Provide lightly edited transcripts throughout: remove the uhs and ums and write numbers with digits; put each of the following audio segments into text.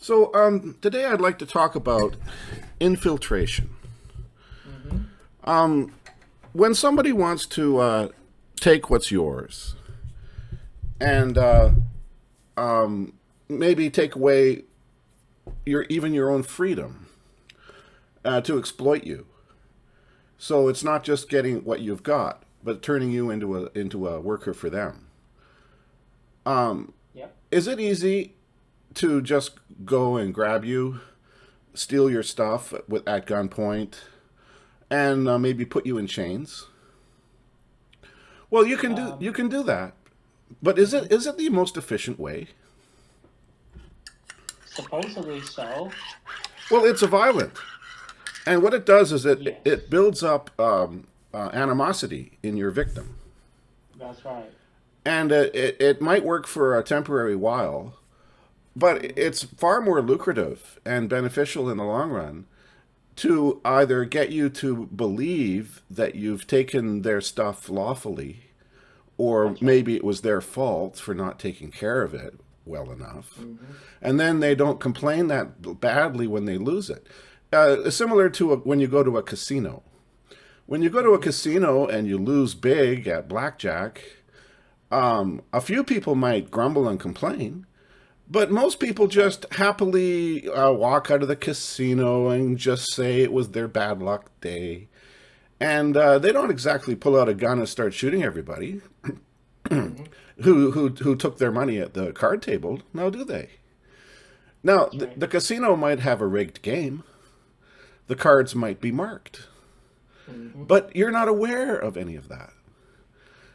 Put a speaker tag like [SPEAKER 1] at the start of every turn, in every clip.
[SPEAKER 1] So today I'd like to talk about infiltration.
[SPEAKER 2] Mm-hmm.
[SPEAKER 1] When somebody wants to take what's yours and maybe take away even your own freedom to exploit you, so it's not just getting what you've got, but turning you into a worker for them.
[SPEAKER 2] Yep.
[SPEAKER 1] Is it easy to just go and grab you, steal your stuff at gunpoint, and maybe put you in chains? Well, you
[SPEAKER 2] Um,
[SPEAKER 1] can do that, but
[SPEAKER 2] mhm.
[SPEAKER 1] is it the most efficient way?
[SPEAKER 2] Supposedly so.
[SPEAKER 1] Well, it's a violent, and what it does is it
[SPEAKER 2] Yes,
[SPEAKER 1] builds up animosity in your victim,
[SPEAKER 2] that's right.
[SPEAKER 1] and it might work for a temporary while, but
[SPEAKER 2] Mm-hmm.
[SPEAKER 1] it's far more lucrative and beneficial in the long run to either get you to believe that you've taken their stuff lawfully, or
[SPEAKER 2] That's right.
[SPEAKER 1] maybe it was their fault for not taking care of it well enough.
[SPEAKER 2] Mm-hmm.
[SPEAKER 1] And then they don't complain that badly when they lose it. Similar to when you go to a casino. When you go to a
[SPEAKER 2] Mm-hmm.
[SPEAKER 1] casino and you lose big at blackjack, a few people might grumble and complain, but most people
[SPEAKER 2] That's right.
[SPEAKER 1] just happily walk out of the casino and just say it was their bad luck day. And they don't exactly pull out a gun and start shooting everybody
[SPEAKER 2] Mm-hmm.
[SPEAKER 1] who took their money at the card table. Now, do they? Now,
[SPEAKER 2] That's right.
[SPEAKER 1] the casino might have a rigged game. The cards might be marked,
[SPEAKER 2] Mm-hmm.
[SPEAKER 1] but you're not aware of any of that.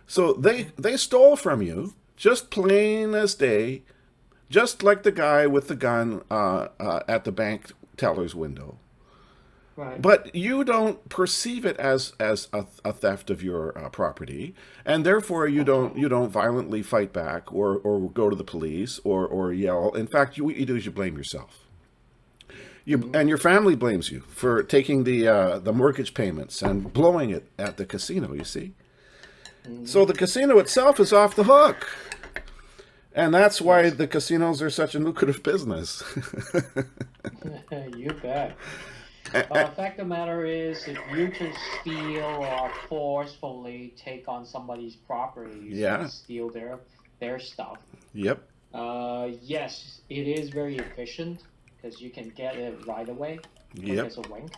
[SPEAKER 1] So
[SPEAKER 2] Mm-hmm.
[SPEAKER 1] they stole from you, just plain as day, just like the guy with the gun at the bank teller's window.
[SPEAKER 2] Right.
[SPEAKER 1] But you don't perceive it as a theft of your property, and therefore
[SPEAKER 2] That's right.
[SPEAKER 1] you don't violently fight back or go to the police or yell. In fact, what you do is you blame yourself.
[SPEAKER 2] Mm-hmm.
[SPEAKER 1] And your family blames you for taking the mortgage payments and blowing it at the casino. You see,
[SPEAKER 2] Mm-hmm.
[SPEAKER 1] so the casino itself is off the hook, and that's why
[SPEAKER 2] Yes.
[SPEAKER 1] the casinos are such a lucrative business.
[SPEAKER 2] You bet. The fact of the matter is, if you just steal or forcefully take on somebody's properties and
[SPEAKER 1] Yeah.
[SPEAKER 2] steal their stuff,
[SPEAKER 1] Yep.
[SPEAKER 2] yes, it is very efficient because you can get it right away, quick
[SPEAKER 1] Yep.
[SPEAKER 2] as a wink.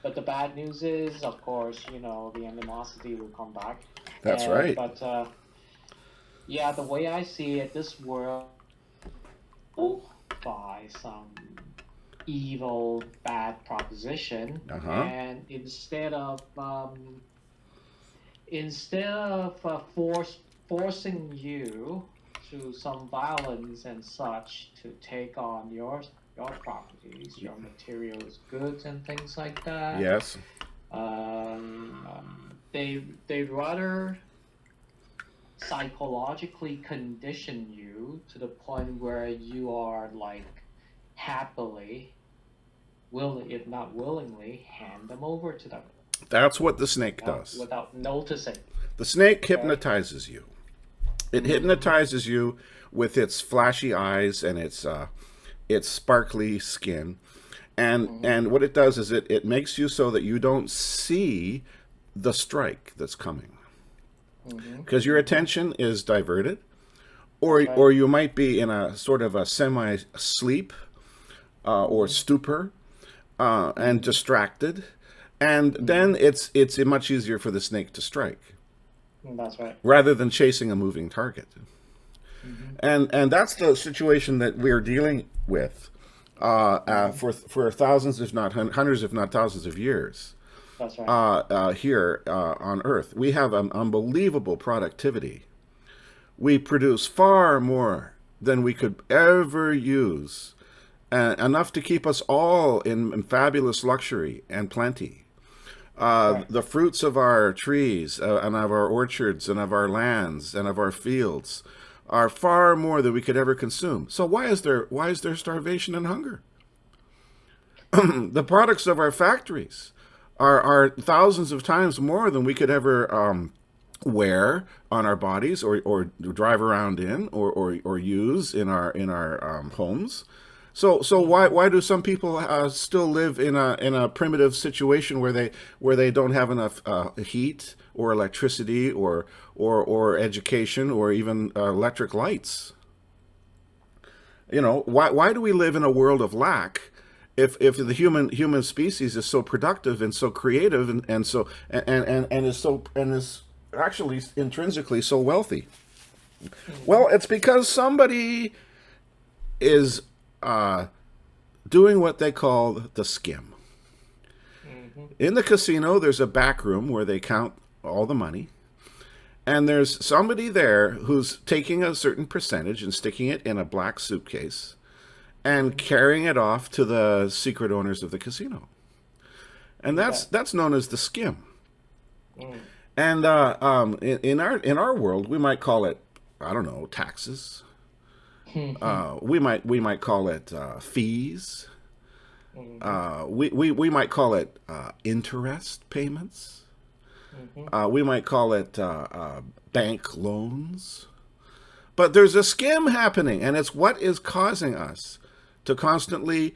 [SPEAKER 2] But the bad news is, of course, the animosity will come back.
[SPEAKER 1] That's right.
[SPEAKER 2] But yeah, the way I see it, this world by some evil, bad proposition,
[SPEAKER 1] Uh huh.
[SPEAKER 2] and instead of forcing you through some violence and such to take on your properties, your materials, goods, and things like that.
[SPEAKER 1] Yes.
[SPEAKER 2] They rather psychologically condition you to the point where you are like happily, willing, if not willingly, hand them over to them
[SPEAKER 1] That's what the snake
[SPEAKER 2] without
[SPEAKER 1] does.
[SPEAKER 2] without noticing.
[SPEAKER 1] The snake
[SPEAKER 2] Okay.
[SPEAKER 1] hypnotizes you. It
[SPEAKER 2] Mm-hmm.
[SPEAKER 1] hypnotizes you with its flashy eyes and its sparkly skin.
[SPEAKER 2] Mm-hmm.
[SPEAKER 1] And what it does is it makes you so that you don't see the strike that's coming.
[SPEAKER 2] Mm-hmm.
[SPEAKER 1] Because your
[SPEAKER 2] Mm-hmm.
[SPEAKER 1] attention is diverted,
[SPEAKER 2] That's right.
[SPEAKER 1] or you might be in a sort of a semi sleep or
[SPEAKER 2] Mm-hmm.
[SPEAKER 1] stupor and
[SPEAKER 2] Mm-hmm.
[SPEAKER 1] distracted, and
[SPEAKER 2] Mm-hmm.
[SPEAKER 1] then it's much easier for the snake to strike
[SPEAKER 2] That's right.
[SPEAKER 1] rather than chasing a moving target.
[SPEAKER 2] Mm-hmm.
[SPEAKER 1] And that's the situation that we're dealing with
[SPEAKER 2] Mm-hmm.
[SPEAKER 1] for thousands, if not hundreds, if not thousands of years
[SPEAKER 2] That's right.
[SPEAKER 1] here on Earth. We have an unbelievable productivity. We produce far more than we could ever use, enough to keep us all in fabulous luxury and plenty.
[SPEAKER 2] Right.
[SPEAKER 1] The fruits of our trees and of our orchards and of our lands and of our fields are far more than we could ever consume. So why is there starvation and hunger? The products of our factories are thousands of times more than we could ever wear on our bodies or drive around in or use in our homes. So why do some people still live in a primitive situation where they don't have enough heat or electricity or education or even electric lights? You know, why do we live in a world of lack if the human species is so productive and so creative and is so and is actually intrinsically so wealthy? Well, it's because somebody is doing what they call the skim. In the casino, there's a back room where they count all the money. And there's somebody there who's taking a certain percentage and sticking it in a black suitcase and carrying it off to the secret owners of the casino. And that's known as the skim. And in our world, we might call it, I don't know, taxes. We might call it fees. We might call it interest payments. We might call it bank loans. But there's a skim happening, and it's what is causing us to constantly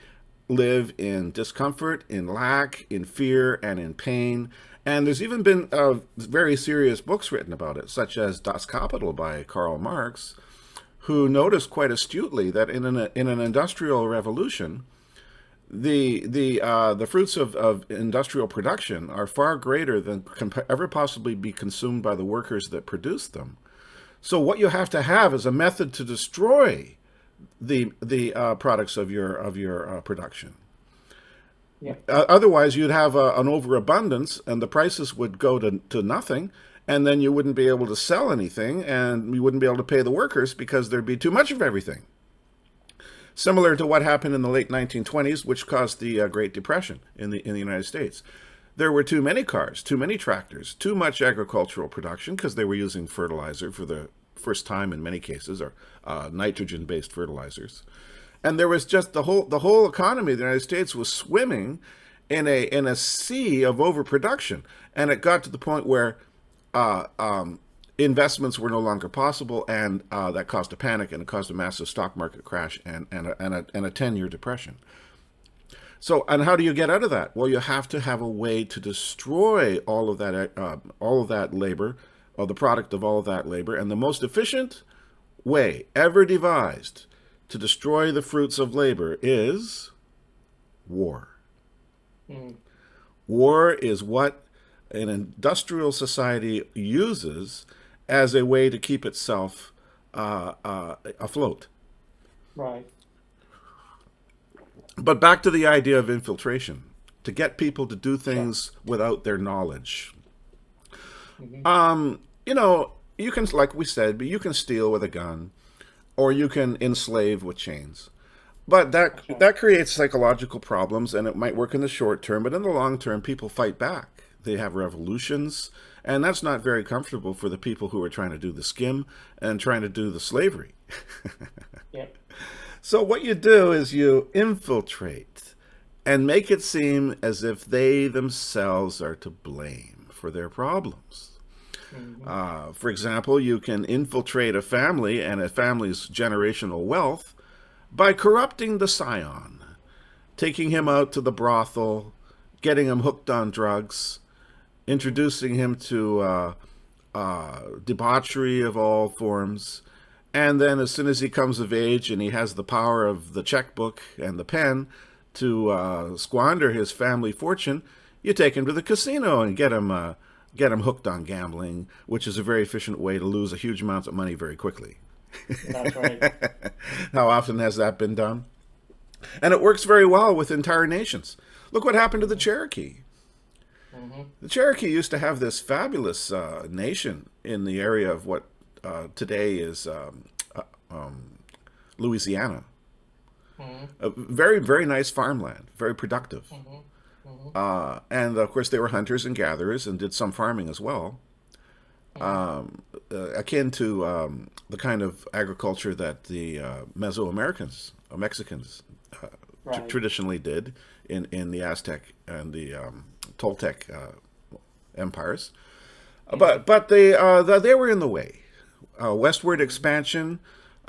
[SPEAKER 1] live in discomfort, in lack, in fear, and in pain. And there's even been very serious books written about it, such as Das Kapital by Karl Marx, who noticed quite astutely that in an industrial revolution, the fruits of industrial production are far greater than can ever possibly be consumed by the workers that produce them. So what you have to have is a method to destroy the products of your production.
[SPEAKER 2] Yeah.
[SPEAKER 1] Otherwise, you'd have an overabundance, and the prices would go to nothing, and then you wouldn't be able to sell anything, and you wouldn't be able to pay the workers because there'd be too much of everything. Similar to what happened in the late 1920s, which caused the Great Depression in the United States. There were too many cars, too many tractors, too much agricultural production because they were using fertilizer for the first time in many cases, or nitrogen-based fertilizers. And there was just the whole economy of the United States was swimming in a sea of overproduction, and it got to the point where investments were no longer possible, and that caused a panic, and it caused a massive stock market crash and a 10-year depression. So, and how do you get out of that? Well, you have to have a way to destroy all of that labor, or the product of all of that labor, and the most efficient way ever devised to destroy the fruits of labor is war. War is what an industrial society uses as a way to keep itself afloat.
[SPEAKER 2] Right.
[SPEAKER 1] But back to the idea of infiltration, to get people to do things without their knowledge. You know, you can, like we said, but you can steal with a gun, or you can enslave with chains. But that creates psychological problems, and it might work in the short term, but in the long term, people fight back. They have revolutions, and that's not very comfortable for the people who are trying to do the skim and trying to do the slavery.
[SPEAKER 2] Yep.
[SPEAKER 1] So what you do is you infiltrate and make it seem as if they themselves are to blame for their problems. For example, you can infiltrate a family and a family's generational wealth by corrupting the scion, taking him out to the brothel, getting him hooked on drugs, introducing him to debauchery of all forms, and then as soon as he comes of age and he has the power of the checkbook and the pen to squander his family fortune, you take him to the casino and get him hooked on gambling, which is a very efficient way to lose a huge amount of money very quickly.
[SPEAKER 2] That's right.
[SPEAKER 1] How often has that been done? And it works very well with entire nations. Look what happened to the Cherokee. The Cherokee used to have this fabulous nation in the area of what today is Louisiana. A very, very nice farmland, very productive. And of course, they were hunters and gatherers and did some farming as well. Akin to the kind of agriculture that the Mesoamericans, or Mexicans, traditionally did in the Aztec and the Toltec empires. But they were in the way. Westward expansion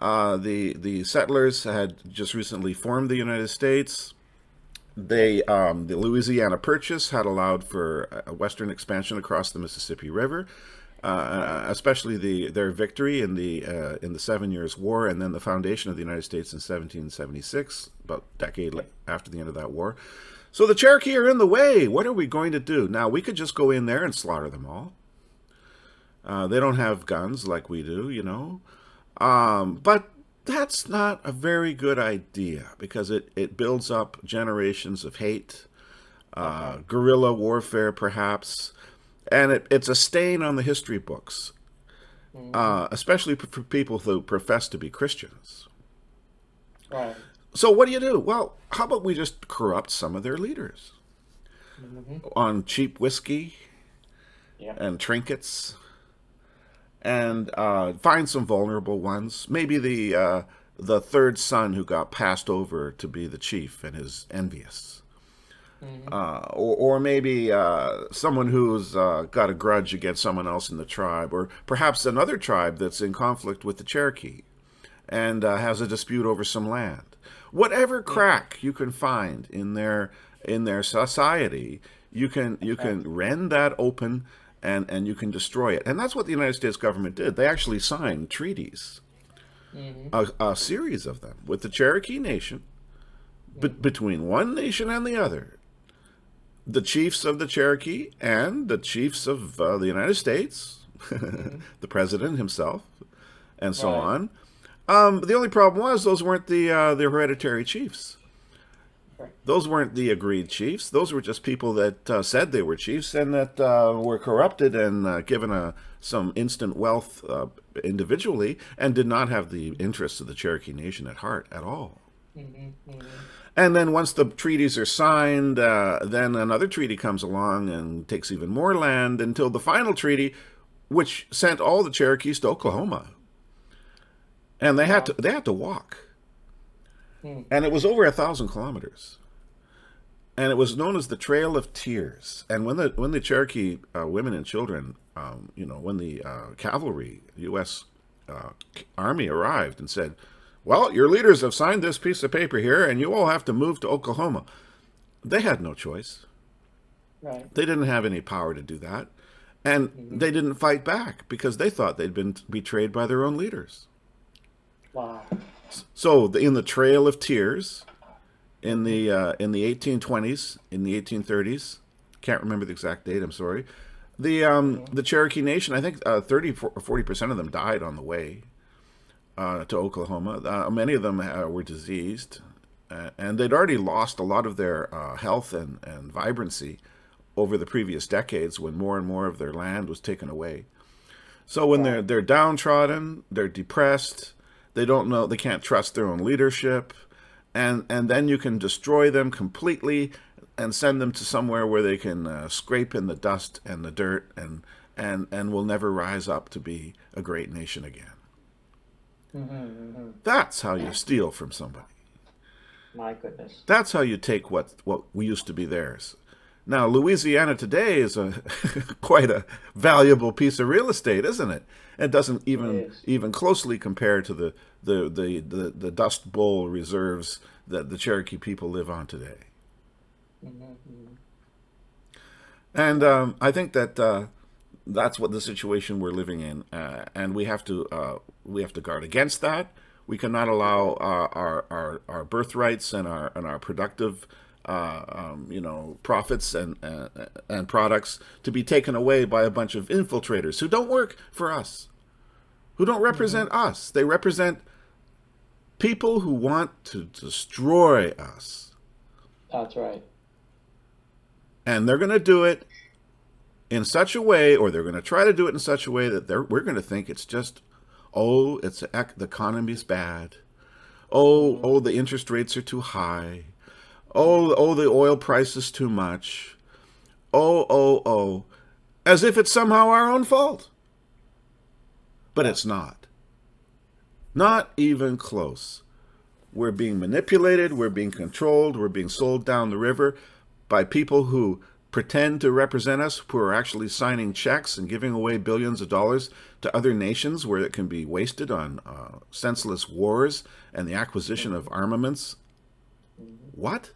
[SPEAKER 1] The settlers had just recently formed the United States. The Louisiana Purchase had allowed for a western expansion across the Mississippi River, especially their victory in the 7 Years' War, and then the foundation of the United States in 1776, about a decade after the end of that war. So the Cherokee are in the way. What are we going to do? Now, we could just go in there and slaughter them all. They don't have guns like we do, you know. But that's not a very good idea because it builds up generations of hate, guerrilla warfare perhaps, and it's a stain on the history books, especially for people who profess to be Christians.
[SPEAKER 2] Right.
[SPEAKER 1] So what do? Well, how about we just corrupt some of their leaders on cheap whiskey and trinkets, and find some vulnerable ones. Maybe the third son who got passed over to be the chief and is envious. Or maybe someone who's got a grudge against someone else in the tribe, or perhaps another tribe that's in conflict with the Cherokee and has a dispute over some land. Whatever crack you can find in their society, you can rend that open and you can destroy it. And that's what the United States government did. They actually signed treaties, a series of them, with the Cherokee Nation, between one nation and the other. The chiefs of the Cherokee and the chiefs of the United States, the president himself, and so on. The only problem was those weren't the hereditary chiefs. Those weren't the agreed chiefs. Those were just people that said they were chiefs and that were corrupted and given some instant wealth individually and did not have the interests of the Cherokee Nation at heart at all. And then once the treaties are signed, then another treaty comes along and takes even more land until the final treaty, which sent all the Cherokees to Oklahoma. And they had to walk. And it was over 1,000 kilometers. And it was known as the Trail of Tears. And when the Cherokee women and children, when the cavalry, U.S. Army arrived and said, well, your leaders have signed this piece of paper here, and you all have to move to Oklahoma. They had no choice.
[SPEAKER 2] Right.
[SPEAKER 1] They didn't have any power to do that. And they didn't fight back because they thought they'd been betrayed by their own leaders.
[SPEAKER 2] Wow.
[SPEAKER 1] So in the Trail of Tears, in the 1820s, in the 1830s, can't remember the exact date, I'm sorry, the Cherokee Nation, I think 30 or 40% of them died on the way to Oklahoma. Many of them were diseased, and they'd already lost a lot of their health and vibrancy over the previous decades when more and more of their land was taken away. So when they're downtrodden, they're depressed, they don't know, they can't trust their own leadership, and then you can destroy them completely and send them to somewhere where they can scrape in the dust and the dirt and will never rise up to be a great nation again. That's how you steal from somebody.
[SPEAKER 2] My goodness.
[SPEAKER 1] That's how you take what used to be theirs. Now, Louisiana today is quite a valuable piece of real estate, isn't it? It doesn't even closely compare to the Dust Bowl reserves that the Cherokee people live on today. And I think that that's what the situation we're living in, and we have to guard against that. We cannot allow our birthrights and our productive profits and products to be taken away by a bunch of infiltrators who don't work for us, who don't represent us. They represent people who want to destroy us.
[SPEAKER 2] That's right.
[SPEAKER 1] And they're going to do it in such a way, or they're going to try to do it in such a way that we're going to think it's just, the economy's bad. The interest rates are too high. The oil price is too much. As if it's somehow our own fault. But it's not. Not even close. We're being manipulated, we're being controlled, we're being sold down the river by people who pretend to represent us, who are actually signing checks and giving away billions of dollars to other nations where it can be wasted on senseless wars and the acquisition of armaments. What?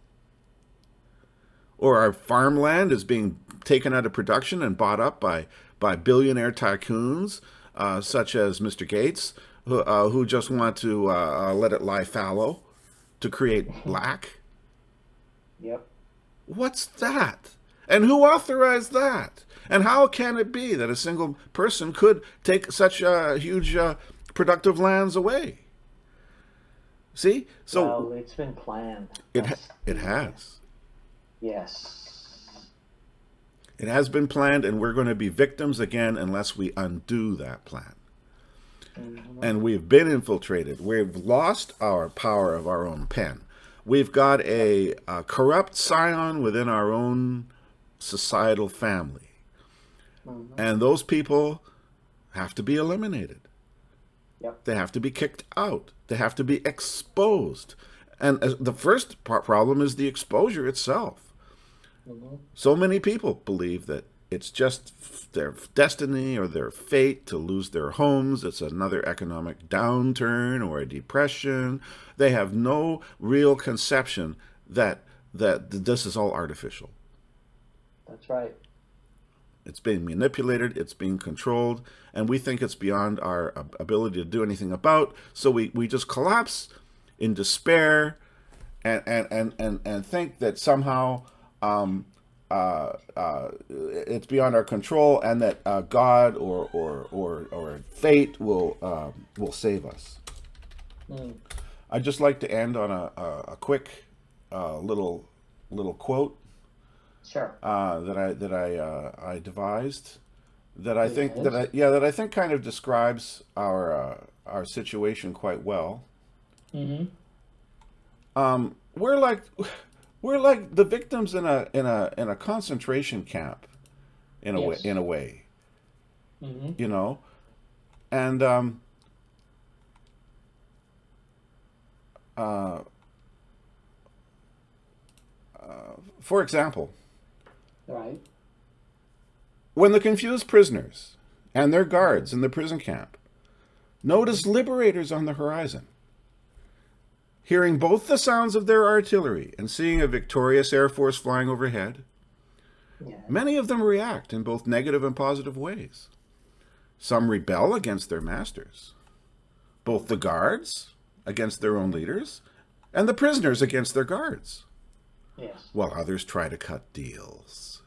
[SPEAKER 1] Or our farmland is being taken out of production and bought up by billionaire tycoons such as Mr. Gates, who just want to let it lie fallow to create lack.
[SPEAKER 2] Yep.
[SPEAKER 1] What's that? And who authorized that? And how can it be that a single person could take such huge productive lands away? See? So
[SPEAKER 3] Well, it's been planned.
[SPEAKER 1] it has.
[SPEAKER 3] Yes.
[SPEAKER 1] It has been planned, and we're going to be victims again unless we undo that plan. And we've been infiltrated. We've lost our power of our own pen. We've got a corrupt scion within our own societal family. And those people have to be eliminated.
[SPEAKER 3] Yep.
[SPEAKER 1] They have to be kicked out. They have to be exposed. And the first problem is the exposure itself. So many people believe that it's just their destiny or their fate to lose their homes. It's another economic downturn or a depression. They have no real conception that this is all artificial.
[SPEAKER 3] That's right.
[SPEAKER 1] It's being manipulated, it's being controlled, and we think it's beyond our ability to do anything about. So we just collapse in despair and think that somehow it's beyond our control, and that God or fate will save us. I'd just like to end on a quick little quote
[SPEAKER 3] Sure.
[SPEAKER 1] that I devised, that I think kind of describes our situation quite well. We're like the victims in a concentration camp, in a way, you know, and for example,
[SPEAKER 3] Right.
[SPEAKER 1] when the confused prisoners and their guards in the prison camp notice liberators on the horizon, hearing both the sounds of their artillery and seeing a victorious Air Force flying overhead,
[SPEAKER 3] Yeah.
[SPEAKER 1] many of them react in both negative and positive ways. Some rebel against their masters, both the guards against their own leaders and the prisoners against their guards,
[SPEAKER 3] Yes.
[SPEAKER 1] while others try to cut deals.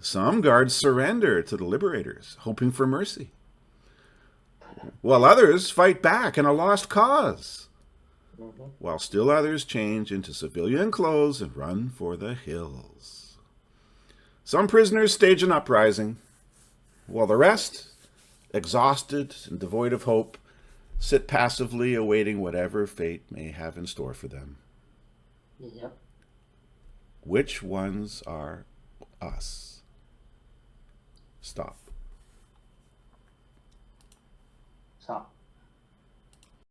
[SPEAKER 1] Some guards surrender to the liberators, hoping for mercy, while others fight back in a lost cause, while still others change into civilian clothes and run for the hills. Some prisoners stage an uprising, while the rest, exhausted and devoid of hope, sit passively awaiting whatever fate may have in store for them.
[SPEAKER 3] Yep.
[SPEAKER 1] Which ones are us? Stop.
[SPEAKER 3] Stop.